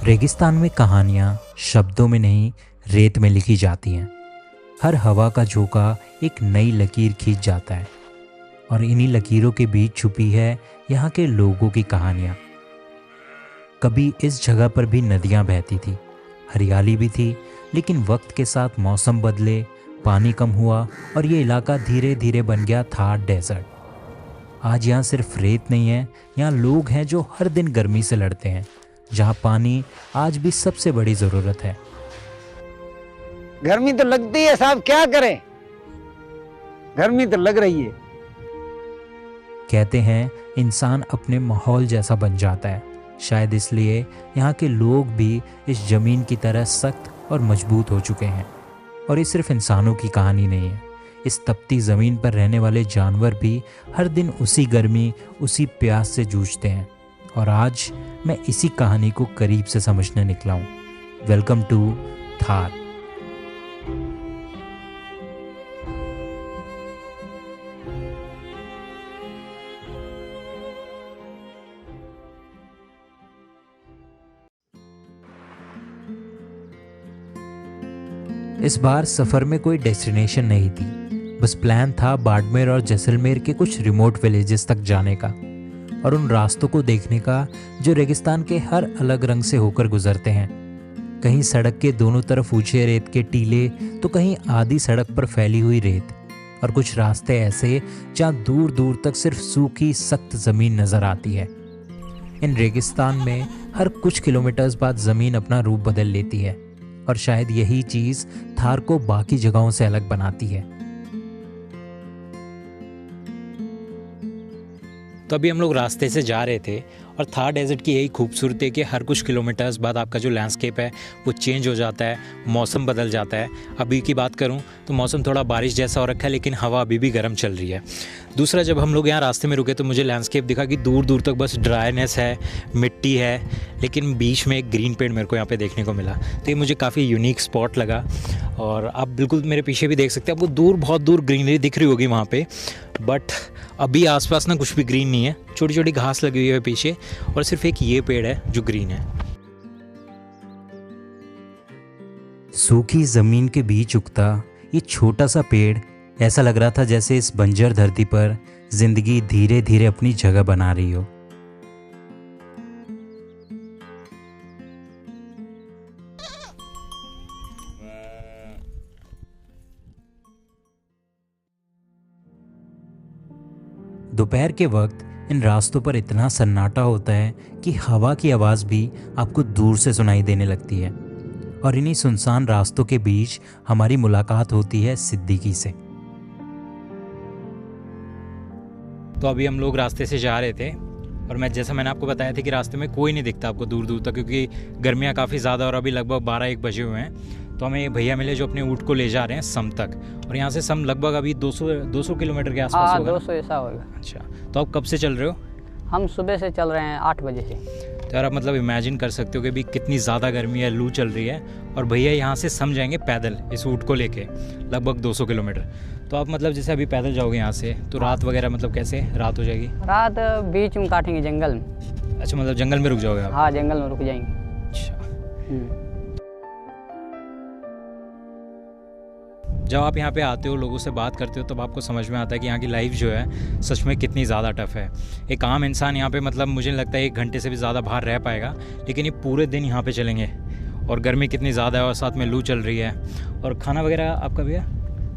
रेगिस्तान में कहानियाँ शब्दों में नहीं, रेत में लिखी जाती हैं। हर हवा का झोंका एक नई लकीर खींच जाता है और इन्हीं लकीरों के बीच छुपी है यहाँ के लोगों की कहानियाँ। कभी इस जगह पर भी नदियाँ बहती थी, हरियाली भी थी, लेकिन वक्त के साथ मौसम बदले, पानी कम हुआ और ये इलाका धीरे धीरे बन गया थार डेजर्ट। आज यहाँ सिर्फ रेत नहीं है, यहाँ लोग हैं जो हर दिन गर्मी से लड़ते हैं, जहाँ पानी आज भी सबसे बड़ी ज़रूरत है। गर्मी तो लगती है साहब, क्या करें, गर्मी तो लग रही है। कहते हैं इंसान अपने माहौल जैसा बन जाता है। शायद इसलिए यहाँ के लोग भी इस ज़मीन की तरह सख्त और मजबूत हो चुके हैं। और ये सिर्फ इंसानों की कहानी नहीं है, इस तपती ज़मीन पर रहने वाले जानवर भी हर दिन उसी गर्मी, उसी प्यास से जूझते हैं। और आज मैं इसी कहानी को करीब से समझने निकला हूँ। Welcome to Thar. इस बार सफ़र में कोई डेस्टिनेशन नहीं थी, बस प्लान था बाड़मेर और जैसलमेर के कुछ रिमोट विलेजेस तक जाने का और उन रास्तों को देखने का जो रेगिस्तान के हर अलग रंग से होकर गुजरते हैं। कहीं सड़क के दोनों तरफ ऊंचे रेत के टीले, तो कहीं आधी सड़क पर फैली हुई रेत, और कुछ रास्ते ऐसे जहाँ दूर दूर तक सिर्फ सूखी सख्त ज़मीन नज़र आती है। इन रेगिस्तान में हर कुछ किलोमीटर्स बाद ज़मीन अपना रूप बदल लेती है और शायद यही चीज़ थार को बाकी जगहों से अलग बनाती है। तो अभी हम लोग रास्ते से जा रहे थे और थार डेजर्ट की यही खूबसूरती है कि हर कुछ किलोमीटर्स बाद आपका जो लैंडस्केप है वो चेंज हो जाता है, मौसम बदल जाता है। अभी की बात करूं तो मौसम थोड़ा बारिश जैसा हो रखा है, लेकिन हवा अभी भी गर्म चल रही है। दूसरा, जब हम लोग यहाँ रास्ते में रुके तो मुझे लैंडस्केप दिखा कि दूर दूर तक बस ड्राईनेस है, मिट्टी है, लेकिन बीच में एक ग्रीन पेड़ मेरे को यहाँ पे देखने को मिला। तो ये मुझे काफ़ी यूनिक स्पॉट लगा। और आप बिल्कुल मेरे पीछे भी देख सकते हैं, आपको दूर बहुत दूर ग्रीनरी दिख रही होगी वहाँ पे, बट अभी आसपास ना कुछ भी ग्रीन नहीं है। छोटी छोटी घास लगी हुई है पीछे और सिर्फ एक ये पेड़ है जो ग्रीन है। सूखी ज़मीन के बीच उगता ये छोटा सा पेड़ ऐसा लग रहा था जैसे इस बंजर धरती पर जिंदगी धीरे धीरे अपनी जगह बना रही हो। दोपहर के वक्त इन रास्तों पर इतना सन्नाटा होता है कि हवा की आवाज़ भी आपको दूर से सुनाई देने लगती है। और इन्हीं सुनसान रास्तों के बीच हमारी मुलाकात होती है सिद्दीकी से। तो अभी हम लोग रास्ते से जा रहे थे और जैसा मैंने आपको बताया था कि रास्ते में कोई नहीं दिखता आपको दूर दूर तक, क्योंकि गर्मियाँ काफ़ी ज़्यादा और अभी लगभग 12-1 बजे हुए हैं। तो हमें भैया मिले जो अपने ऊँट को ले जा रहे हैं सम तक, और यहाँ से सम लगभग अभी 200 किलोमीटर के आसपास होगा। 200 ऐसा होगा। अच्छा, तो आप कब से चल रहे हो? हम सुबह से चल रहे हैं 8 बजे से। तो यार आप मतलब इमेजिन कर सकते हो कि अभी कितनी ज़्यादा गर्मी है, लू चल रही है, और भैया यहाँ से सम जाएंगे पैदल इस ऊँट को लेके लगभग 200 किलोमीटर। तो आप मतलब जैसे अभी पैदल जाओगे यहाँ से, तो रात वगैरह मतलब कैसे रात हो जाएगी? रात बीच में काटेंगे जंगल में। अच्छा, मतलब जंगल में रुक जाओगे आप? हाँ, जंगल में रुक जाएंगे। अच्छा। जब आप यहाँ पे आते हो, लोगों से बात करते हो, तब आपको समझ में आता है कि यहाँ की लाइफ जो है सच में कितनी ज़्यादा टफ़ है। एक आम इंसान यहाँ पे मतलब मुझे लगता है 1 घंटे से भी ज़्यादा बाहर रह पाएगा, लेकिन ये पूरे दिन यहाँ पे चलेंगे। और गर्मी कितनी ज़्यादा है और साथ में लू चल रही है। और खाना वगैरह आपका भैया?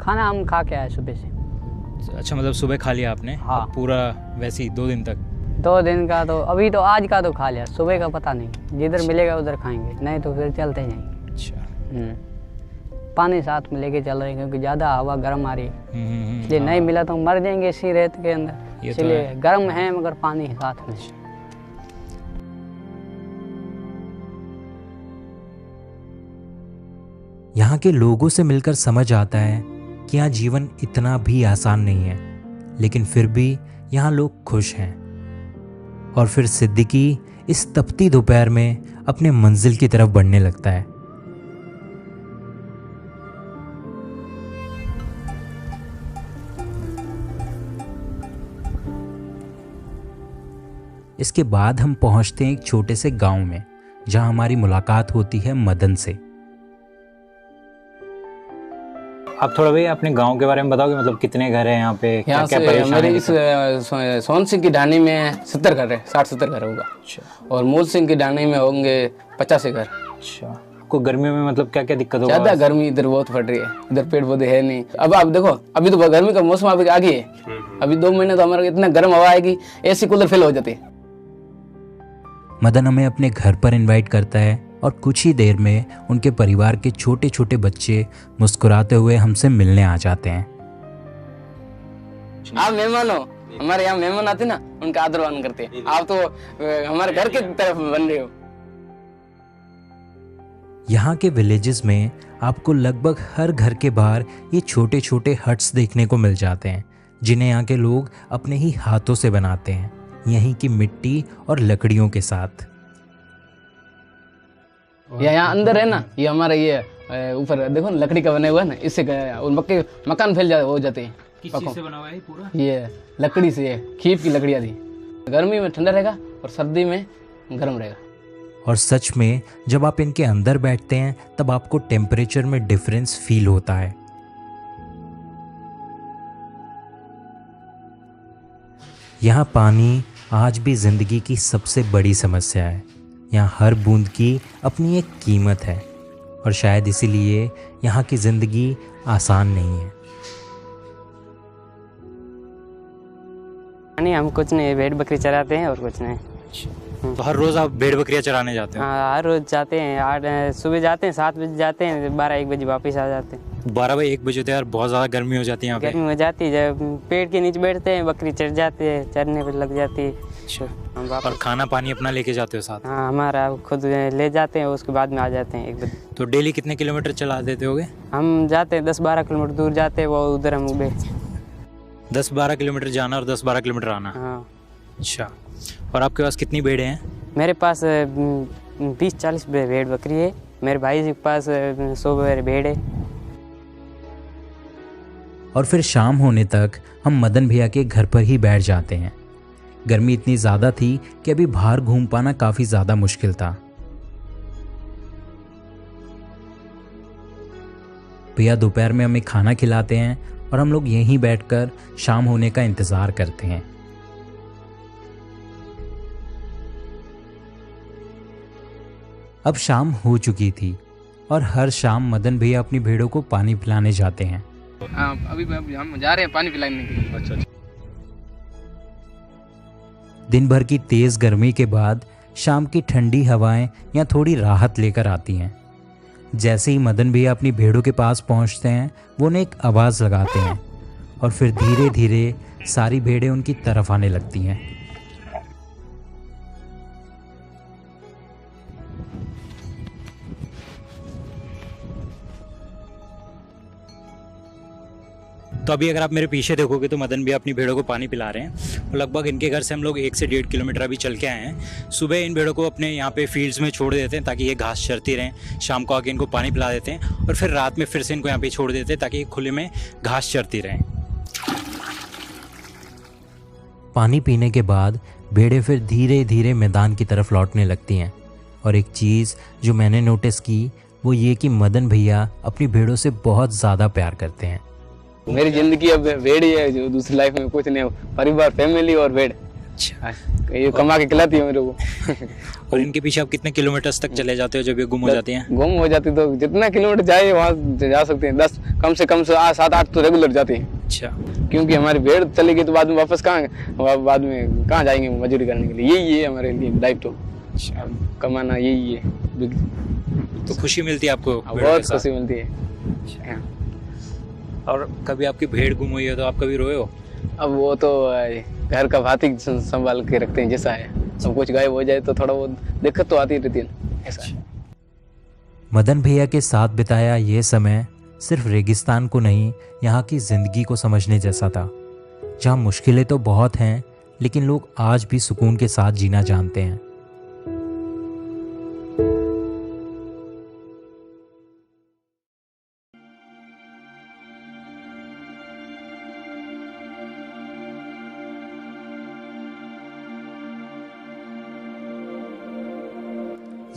खाना हम खा के आए सुबह से। अच्छा, मतलब सुबह खा लिया आपने? हाँ। पूरा वैसे ही 2 दिन तक? 2 दिन का तो अभी तो आज का तो खा लिया, सुबह का पता नहीं, जिधर मिलेगा उधर खाएंगे, नहीं तो फिर चलते जाएंगे। अच्छा। पानी साथ में लेके चल रहे हैं क्योंकि ज़्यादा हवा गर्म आ रही है, इसलिए नहीं मिला तो मर जाएंगे इसी रेत के अंदर, इसलिए गर्म है मगर पानी है साथ में। यहाँ के लोगों से मिलकर समझ आता है कि यहाँ जीवन इतना भी आसान नहीं है, लेकिन फिर भी यहाँ लोग खुश हैं। और फिर सिद्दीकी इस तपती दोपहर में अपने मंजिल की तरफ बढ़ने लगता है। इसके बाद हम पहुंचते हैं एक छोटे से गांव में जहां हमारी मुलाकात होती है मदन से। आप थोड़ा भाई अपने गांव के बारे में बताओगे, मतलब कितने घर हैं यहाँ पे, क्या यहाँ क्या से परेशानी मेरे है? इस सोन सिंह की ढाणी में 70 घर है, 60-70 घर होगा। और मूल सिंह की ढाणी में होंगे 50 घर। अच्छा, आपको गर्मियों में मतलब क्या क्या दिक्कत होगा? ज्यादा गर्मी इधर बहुत पड़ रही है, इधर पेड़ पौधे है नहीं। अब आप देखो, अभी तो गर्मी का मौसम अभी आ गई है, अभी 2 महीने तो हमारे इतना गर्म हवा आएगी, एसी कूलर फेल हो जाती है। मदन हमें अपने घर पर इनवाइट करता है और कुछ ही देर में उनके परिवार के छोटे छोटे बच्चे मुस्कुराते हुए हमसे मिलने आ जाते हैं। आप मेहमान हो, हमारे यहाँ मेहमान आते ना, उनका आदर मान करते हैं। आप तो हमारे घर के तरफ बन रहे हो। यहाँ के विलेजेस में आपको लगभग हर घर के बाहर ये छोटे छोटे हट्स देखने को मिल जाते हैं, जिन्हें यहाँ के लोग अपने ही हाथों से बनाते हैं, यहीं की मिट्टी और लकड़ियों के साथ। यहाँ अंदर है ना, ये हमारा ये ऊपर देखो ना, लकड़ी का बना हुआ है ना, इससे मकान फैल हो जाते हैं। किस चीज से बना हुआ है पूरा? ये लकड़ी से, खीफ की लकड़ियाँ थी। गर्मी में ठंडा रहेगा और सर्दी में गर्म रहेगा। और सच में जब आप इनके अंदर बैठते हैं तब आपको टेम्परेचर में डिफरेंस फील होता है। यहाँ पानी आज भी जिंदगी की सबसे बड़ी समस्या है। यहाँ हर बूंद की अपनी एक कीमत है और शायद इसीलिए यहाँ की जिंदगी आसान नहीं है। नहीं, हम कुछ नहीं, भेड़ बकरी चराते हैं और कुछ नहीं। तो हर रोज आप भेड़ बकरियां चराने जाते हैं? हाँ, हर रोज जाते हैं। सुबह जाते हैं 7 बजे जाते हैं, 12-1 बजे वापस आ जाते हैं। 12-1 बजे तो यार बहुत ज़्यादा गर्मी हो जाती है यहाँ पे। गर्मी हो जाती है, जब पेड़ के नीचे बैठते हैं बकरी चढ़ जाती है, चरने पर लग जाती है। अच्छा, हम वापस, और खाना पानी अपना लेके जाते हो साथ? हाँ, हमारा खुद ले जाते हैं, उसके बाद में आ जाते हैं 1 बजे। तो डेली कितने किलोमीटर चला देते होगे? हम जाते हैं 10-12 किलोमीटर दूर जाते हैं, वो उधर हम उबे 10-12 किलोमीटर जाना और 10-12 किलोमीटर आना? हाँ। अच्छा, और आपके पास कितनी भेड़ें हैं? मेरे पास 20-40 भेड़ बकरी है। मेरे भाई के पास 100 भेड़ है। और फिर शाम होने तक हम मदन भैया के घर पर ही बैठ जाते हैं। गर्मी इतनी ज़्यादा थी कि अभी बाहर घूम पाना काफ़ी ज़्यादा मुश्किल था। भैया दोपहर में हमें खाना खिलाते हैं और हम लोग यहीं बैठकर शाम होने का इंतज़ार करते हैं। अब शाम हो चुकी थी और हर शाम मदन भैया अपनी भेड़ों को पानी पिलाने जाते हैं। हाँ, अभी हम जा रहे हैं पानी पिलाने के लिए। अच्छा। दिन भर की तेज गर्मी के बाद शाम की ठंडी हवाएं यहाँ थोड़ी राहत लेकर आती हैं। जैसे ही मदन भैया अपनी भेड़ों के पास पहुँचते हैं, वो उन्हें एक आवाज़ लगाते हैं और फिर धीरे धीरे सारी भेड़ें उनकी तरफ आने लगती हैं। तो अभी अगर आप मेरे पीछे देखोगे तो मदन भी अपनी भेड़ों को पानी पिला रहे हैं और लगभग इनके घर से हम लोग 1 से 1.5 किलोमीटर अभी चल के आए हैं। सुबह इन भेड़ों को अपने यहाँ पे फील्ड्स में छोड़ देते हैं ताकि ये घास चरती रहें, शाम को आके इनको पानी पिला देते हैं और फिर रात में फिर से इनको यहाँ पे छोड़ देते हैं ताकि ये खुले में घास चरती रहें। पानी पीने के बाद भेड़ें फिर धीरे धीरे मैदान की तरफ लौटने लगती हैं। और एक चीज़ जो मैंने नोटिस की वो ये कि मदन भैया अपनी भेड़ों से बहुत ज़्यादा प्यार करते हैं। मेरी जिंदगी अब भेड़ ही है, जो दूसरी लाइफ में कुछ नहीं, परिवार, फैमिली और भेड़। अच्छा, ये कमा के खिलाती है मेरे को। और इनके पीछे आप कितने किलोमीटर्स तक चले जाते हो जब ये गुम हो जाती हैं? गुम हो जाती तो जितना किलोमीटर जाए वहाँ जा सकते हैं। 10 कम से 7-8 तो रेगुलर जाते हैं। अच्छा, क्योंकि हमारी भेड़ चली गई तो बाद में वापस बाद में कहाँ जाएंगे मजदूरी करने के लिए। यही है हमारे लिए लाइफ, तो कमाना यही है। तो खुशी मिलती है आपको? बहुत खुशी मिलती है। और कभी आपकी भेड़ गुम हुई है तो आप कभी रोए हो? अब वो तो घर का भाती संभाल के रखते हैं, जैसा है। सब कुछ गायब हो जाए तो थोड़ा बहुत दिक्कत तो आती रहती है, ऐसा है। मदन भैया के साथ बिताया ये समय सिर्फ रेगिस्तान को नहीं, यहाँ की ज़िंदगी को समझने जैसा था, जहाँ मुश्किलें तो बहुत हैं लेकिन लोग आज भी सुकून के साथ जीना जानते हैं।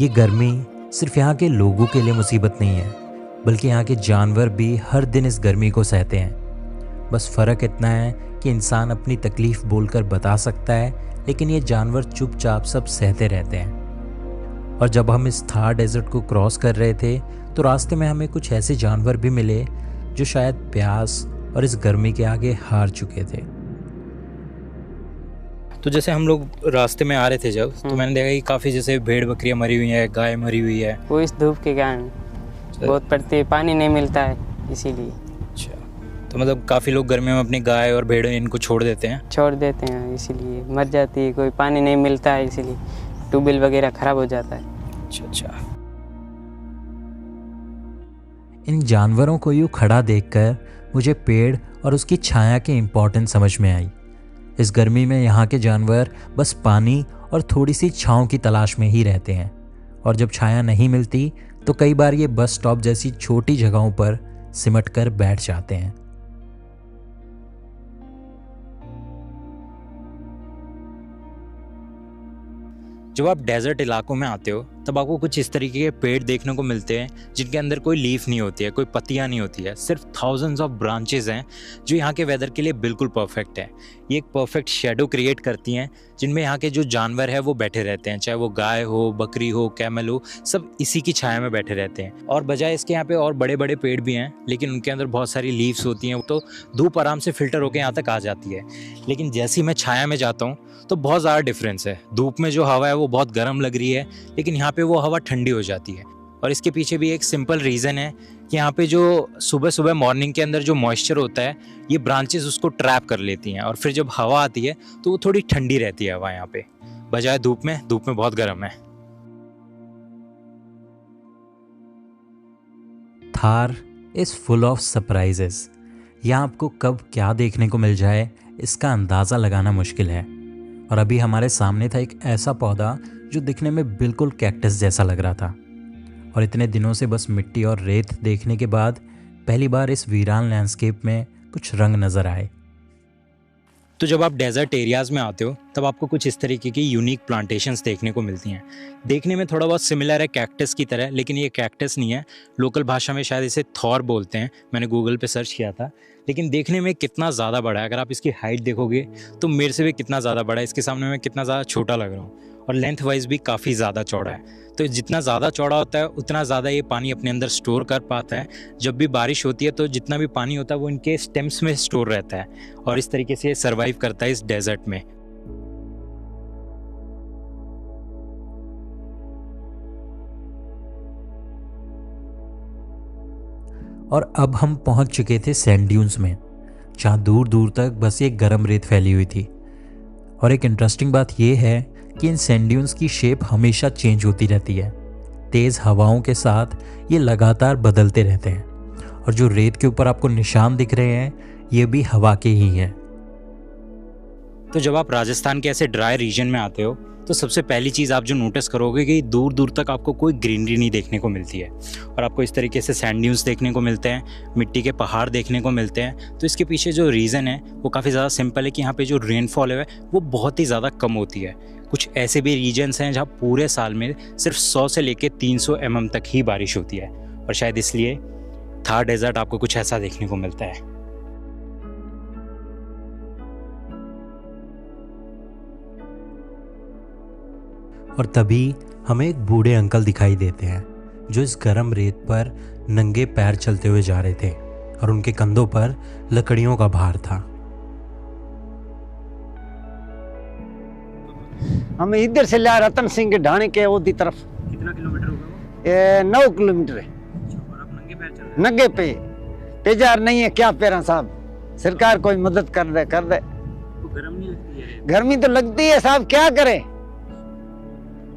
ये गर्मी सिर्फ यहाँ के लोगों के लिए मुसीबत नहीं है, बल्कि यहाँ के जानवर भी हर दिन इस गर्मी को सहते हैं। बस फ़र्क इतना है कि इंसान अपनी तकलीफ़ बोलकर बता सकता है, लेकिन ये जानवर चुपचाप सब सहते रहते हैं। और जब हम इस थार डेजर्ट को क्रॉस कर रहे थे तो रास्ते में हमें कुछ ऐसे जानवर भी मिले जो शायद प्यास और इस गर्मी के आगे हार चुके थे। तो जैसे हम लोग रास्ते में आ रहे थे जब, तो मैंने देखा कि काफ़ी जैसे भेड़ बकरियां मरी हुई हैं, गाय मरी हुई है। वो इस धूप के कारण बहुत पड़ती है, पानी नहीं मिलता है इसीलिए। अच्छा, तो मतलब काफ़ी लोग गर्मियों में अपनी गाय और भेड़ इनको छोड़ देते हैं इसीलिए मर जाती है। कोई पानी नहीं मिलता है इसीलिए ट्यूबवेल वगैरह ख़राब हो जाता है। अच्छा। इन जानवरों को यूँ खड़ा देखकर मुझे पेड़ और उसकी छाया की इम्पोर्टेंस समझ में आई। इस गर्मी में यहाँ के जानवर बस पानी और थोड़ी सी छांव की तलाश में ही रहते हैं, और जब छाया नहीं मिलती तो कई बार ये बस स्टॉप जैसी छोटी जगहों पर सिमट कर बैठ जाते हैं। जब आप डेजर्ट इलाकों में आते हो तब आपको कुछ इस तरीके के पेड़ देखने को मिलते हैं जिनके अंदर कोई लीफ नहीं होती है, कोई पत्तियां नहीं होती है, सिर्फ थाउजेंड्स ऑफ ब्रांचेस हैं जो यहाँ के वेदर के लिए बिल्कुल परफेक्ट है। ये एक परफेक्ट शेडो क्रिएट करती हैं जिनमें यहाँ के जो जानवर है वो बैठे रहते हैं, चाहे वो गाय हो, बकरी हो, कैमल हो, सब इसी की छाया में बैठे रहते हैं। और बजाय इसके यहाँ पे और बड़े बड़े पेड़ भी हैं, लेकिन उनके अंदर बहुत सारी लीव्स होती हैं, तो धूप आराम से फिल्टर होकर यहाँ तक आ जाती है। लेकिन जैसे ही मैं छाया में जाता हूँ तो बहुत ज़्यादा डिफरेंस है। धूप में जो हवा है वो बहुत गर्म लग रही है, लेकिन यहाँ पे वो हवा ठंडी हो जाती है। और इसके पीछे भी एक सिंपल रीज़न है कि यहाँ पे जो सुबह सुबह मॉर्निंग के अंदर जो मॉइस्चर होता है, ये ब्रांचेस उसको ट्रैप कर लेती हैं, और फिर जब हवा आती है तो वो थोड़ी ठंडी रहती है हवा यहाँ पे, बजाय धूप में बहुत गर्म है। Thar is full of surprises. यहाँ आपको कब क्या देखने को मिल जाए इसका अंदाज़ा लगाना मुश्किल है। और अभी हमारे सामने था एक ऐसा पौधा जो दिखने में बिल्कुल कैक्टस जैसा लग रहा था, और इतने दिनों से बस मिट्टी और रेत देखने के बाद पहली बार इस वीरान लैंडस्केप में कुछ रंग नज़र आए। तो जब आप डेजर्ट एरियाज़ में आते हो तब आपको कुछ इस तरीके की यूनिक प्लांटेशंस देखने को मिलती हैं। देखने में थोड़ा बहुत सिमिलर है कैक्टस की तरह, लेकिन ये कैक्टस नहीं है। लोकल भाषा में शायद इसे थॉर बोलते हैं, मैंने गूगल पे सर्च किया था। लेकिन देखने में कितना ज़्यादा बड़ा है, अगर आप इसकी हाइट देखोगे तो मेरे से भी कितना ज़्यादा बड़ा है, इसके सामने मैं कितना ज़्यादा छोटा लग रहा हूँ, और लेंथ वाइज भी काफ़ी ज़्यादा चौड़ा है। तो जितना ज़्यादा चौड़ा होता है उतना ज़्यादा ये पानी अपने अंदर स्टोर कर पाता है। जब भी बारिश होती है तो जितना भी पानी होता है वो इनके स्टेम्स में स्टोर रहता है, और इस तरीके से ये सर्वाइव करता है इस डेजर्ट में। और अब हम पहुंच चुके थे सैंड ड्यून्स में, जहाँ दूर दूर तक बस ये गर्म रेत फैली हुई थी। और एक इंटरेस्टिंग बात यह है कि इन सैंड ड्यून्स की शेप हमेशा चेंज होती रहती है। तेज़ हवाओं के साथ ये लगातार बदलते रहते हैं, और जो रेत के ऊपर आपको निशान दिख रहे हैं ये भी हवा के ही हैं। तो जब आप राजस्थान के ऐसे ड्राई रीजन में आते हो तो सबसे पहली चीज़ आप जो नोटिस करोगे कि दूर दूर तक आपको कोई ग्रीनरी नहीं देखने को मिलती है, और आपको इस तरीके से सैंड ड्यून्स देखने को मिलते हैं, मिट्टी के पहाड़ देखने को मिलते हैं। तो इसके पीछे जो रीज़न है वो काफ़ी ज़्यादा सिंपल है कि यहाँ पे जो रेनफॉल है वो बहुत ही ज़्यादा कम होती है। कुछ ऐसे भी रीजन्स हैं जहाँ पूरे साल में सिर्फ 100 से लेकर 300 mm तक ही बारिश होती है, और शायद इसलिए थार डेजर्ट आपको कुछ ऐसा देखने को मिलता है। और तभी हमें एक बूढ़े अंकल दिखाई देते हैं जो इस गर्म रेत पर नंगे पैर चलते हुए जा रहे थे, और उनके कंधों पर लकड़ियों का भार था। हम इधर से लिया रतन सिंह के ढाणे के ओदी तरफ। कितना किलोमीटर होगा? ये 9 किलोमीटर है। और आप नंगे पैर चल रहे हैं? नंगे पे पेजार नहीं है क्या पैरा साहब, सरकार कोई मदद कर दे। तो गर्म नहीं लगती है? गर्मी तो लगती है साहब, क्या करें,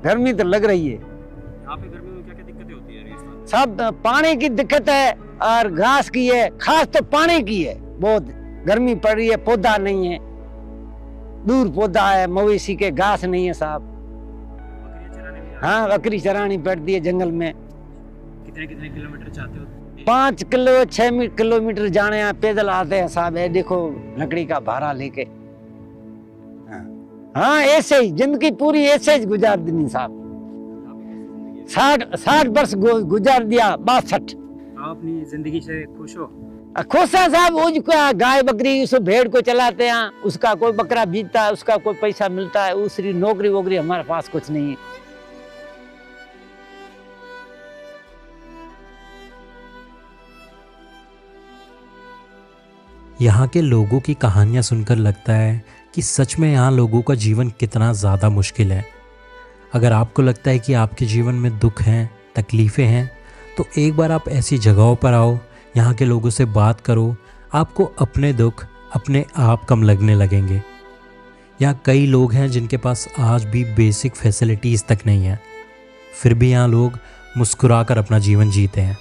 गर्मी तो लग रही है। यहाँ पे गर्मी में क्या क्या दिक्कतें होती है साहब? पानी की दिक्कत है और घास की है, खास तो पानी की है। बहुत गर्मी पड़ रही है, पौधा नहीं है, दूर पौधा है, मवेशी के घास नहीं है साहब। हाँ, बकरी चरानी पड़ती है जंगल में। कितने कितने किलोमीटर चाहते हो? 5 किलो 6 किलोमीटर जाने यहाँ पैदल आते हैं साहब। है देखो लकड़ी का भारा लेके। हाँ, ऐसे ही जिंदगी पूरी ऐसे ही गुजार देनी साहब। 60 वर्ष गुजार दिया। 62 आप अपनी जिंदगी से खुश हो? खुश है साहब। उसका गाय बकरी उस भेड़ को चलाते हैं, उसका कोई बकरा बीतता है, उसका कोई पैसा मिलता है। उसकी नौकरी वोकरी हमारे पास कुछ नहीं है। यहाँ के लोगों की कहानियाँ सुनकर लगता है कि सच में यहाँ लोगों का जीवन कितना ज़्यादा मुश्किल है। अगर आपको लगता है कि आपके जीवन में दुख हैं, तकलीफ़ें हैं, तो एक बार आप ऐसी जगहों पर आओ, यहाँ के लोगों से बात करो, आपको अपने दुख अपने आप कम लगने लगेंगे। यहाँ कई लोग हैं जिनके पास आज भी बेसिक फैसिलिटीज़ तक नहीं है, फिर भी यहाँ लोग मुस्कुराकर अपना जीवन जीते हैं।